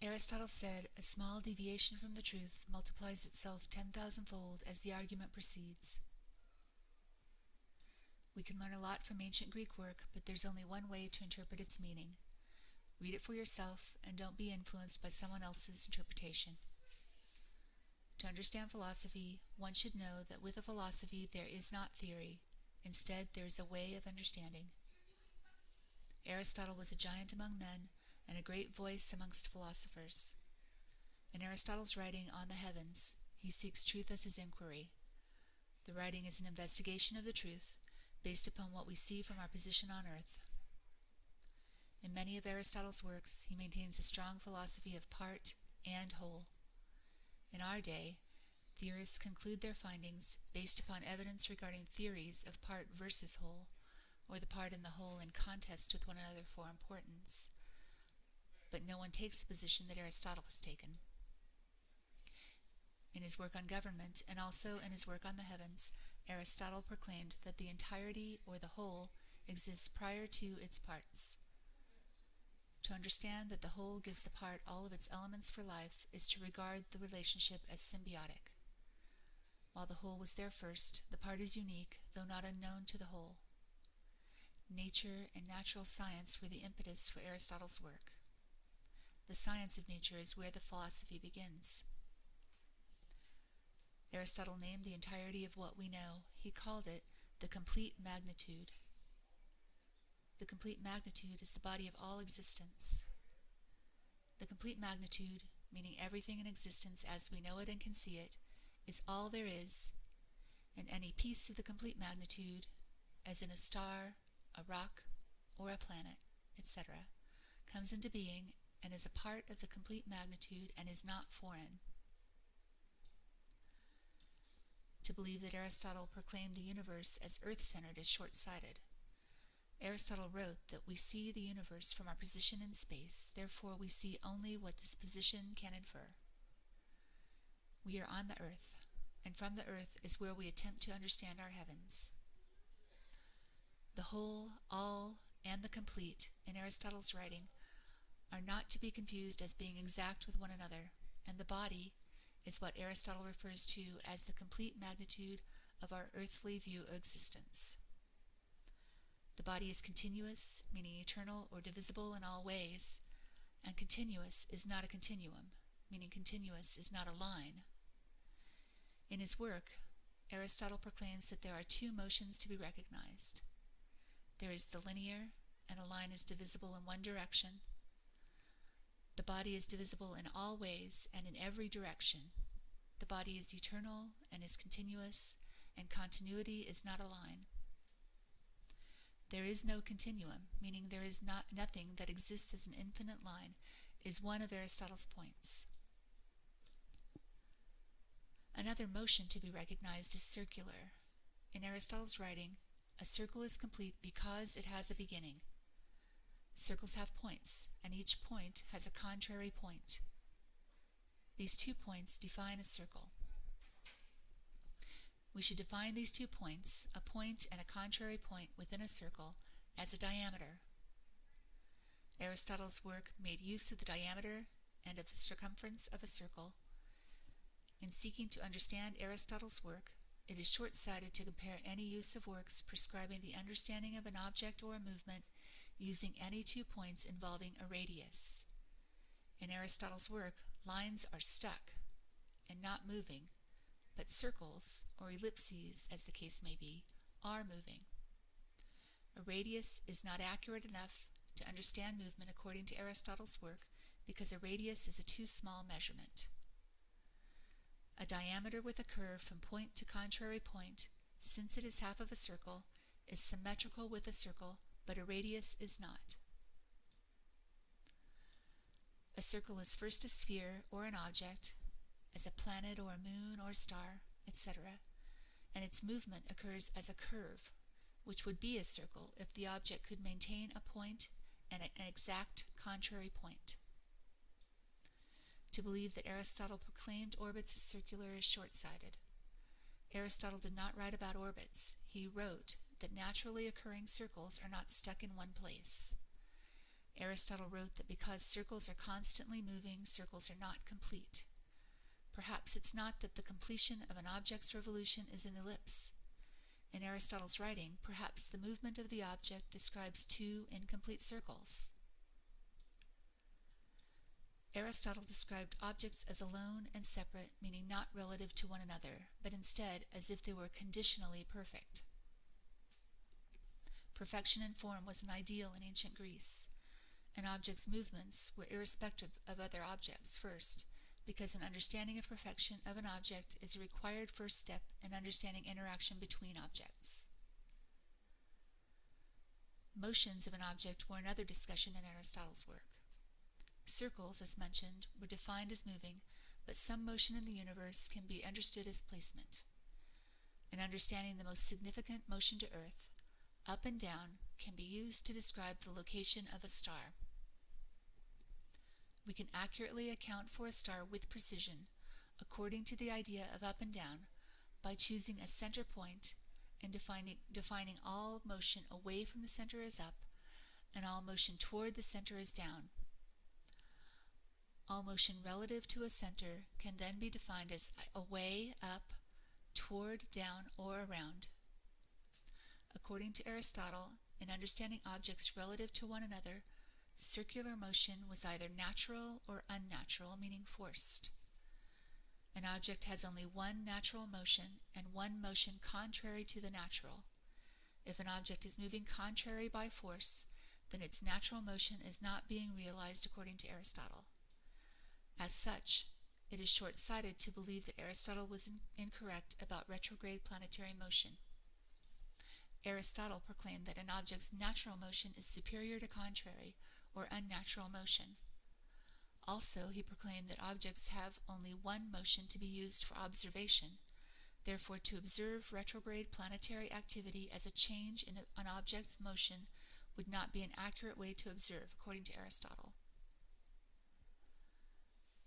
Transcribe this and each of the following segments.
Aristotle said, "A small deviation from the truth multiplies itself 10,000-fold as the argument proceeds." We can learn a lot from ancient Greek work, but there's only one way to interpret its meaning. Read it for yourself and don't be influenced by someone else's interpretation. To understand philosophy, one should know that with a philosophy there is not theory. Instead, there is a way of understanding. Aristotle was a giant among men and a great voice amongst philosophers. In Aristotle's writing On the Heavens, he seeks truth as his inquiry. The writing is an investigation of the truth, based upon what we see from our position on earth. In many of Aristotle's works, he maintains a strong philosophy of part and whole. In our day, theorists conclude their findings based upon evidence regarding theories of part versus whole, or the part and the whole in contest with one another for importance. But no one takes the position that Aristotle has taken. In his work on government, and also in his work on the heavens, Aristotle proclaimed that the entirety, or the whole, exists prior to its parts. To understand that the whole gives the part all of its elements for life is to regard the relationship as symbiotic. While the whole was there first, the part is unique, though not unknown to the whole. Nature and natural science were the impetus for Aristotle's work. The science of nature is where the philosophy begins. Aristotle named the entirety of what we know. He called it the complete magnitude. The complete magnitude is the body of all existence. The complete magnitude, meaning everything in existence as we know it and can see it, is all there is, and any piece of the complete magnitude, as in a star, a rock, or a planet, etc., comes into being and is a part of the complete magnitude and is not foreign. To believe that Aristotle proclaimed the universe as earth-centered is short-sighted. Aristotle wrote that we see the universe from our position in space, therefore we see only what this position can infer. We are on the earth, and from the earth is where we attempt to understand our heavens. The whole, all, and the complete in Aristotle's writing are not to be confused as being exact with one another, and the body is what Aristotle refers to as the complete magnitude of our earthly view of existence. The body is continuous, meaning eternal or divisible in all ways, and continuous is not a continuum, meaning continuous is not a line. In his work, Aristotle proclaims that there are two motions to be recognized. There is the linear, and a line is divisible in one direction. The body is divisible in all ways and in every direction. The body is eternal and is continuous, and continuity is not a line. There is no continuum, meaning there is nothing that exists as an infinite line, is one of Aristotle's points. Another motion to be recognized is circular. In Aristotle's writing, a circle is complete because it has a beginning. Circles have points, and each point has a contrary point. These 2 points define a circle. We should define these 2 points, a point and a contrary point within a circle, as a diameter. Aristotle's work made use of the diameter and of the circumference of a circle. In seeking to understand Aristotle's work, it is short-sighted to compare any use of works prescribing the understanding of an object or a movement using any 2 points involving a radius. In Aristotle's work, lines are stuck and not moving, but circles, or ellipses as the case may be, are moving. A radius is not accurate enough to understand movement according to Aristotle's work because a radius is a too small measurement. A diameter with a curve from point to contrary point, since it is half of a circle, is symmetrical with a circle, but a radius is not. A circle is first a sphere or an object, as a planet or a moon or a star, etc., and its movement occurs as a curve, which would be a circle if the object could maintain a point and an exact contrary point. To believe that Aristotle proclaimed orbits as circular is short-sighted. Aristotle did not write about orbits. He wrote that naturally occurring circles are not stuck in one place. Aristotle wrote that because circles are constantly moving, circles are not complete. Perhaps it's not that the completion of an object's revolution is an ellipse. In Aristotle's writing, perhaps the movement of the object describes two incomplete circles. Aristotle described objects as alone and separate, meaning not relative to one another, but instead as if they were conditionally perfect. Perfection in form was an ideal in ancient Greece. An object's movements were irrespective of other objects, first, because an understanding of perfection of an object is a required first step in understanding interaction between objects. Motions of an object were another discussion in Aristotle's work. Circles, as mentioned, were defined as moving, but some motion in the universe can be understood as placement. In understanding the most significant motion to Earth, up and down can be used to describe the location of a star. We can accurately account for a star with precision, according to the idea of up and down, by choosing a center point and defining all motion away from the center as up and all motion toward the center as down. All motion relative to a center can then be defined as away, up, toward, down, or around. According to Aristotle, in understanding objects relative to one another, circular motion was either natural or unnatural, meaning forced. An object has only one natural motion and one motion contrary to the natural. If an object is moving contrary by force, then its natural motion is not being realized according to Aristotle. As such, it is short-sighted to believe that Aristotle was incorrect about retrograde planetary motion. Aristotle proclaimed that an object's natural motion is superior to contrary or unnatural motion. Also, he proclaimed that objects have only one motion to be used for observation. Therefore, to observe retrograde planetary activity as a change in an object's motion would not be an accurate way to observe, according to Aristotle.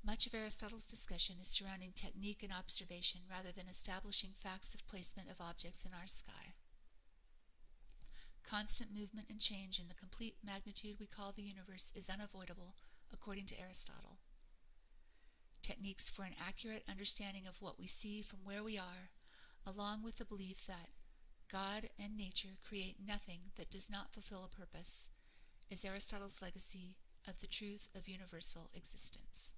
Much of Aristotle's discussion is surrounding technique and observation rather than establishing facts of placement of objects in our sky. Constant movement and change in the complete magnitude we call the universe is unavoidable, according to Aristotle. Techniques for an accurate understanding of what we see from where we are, along with the belief that God and nature create nothing that does not fulfill a purpose, is Aristotle's legacy of the truth of universal existence.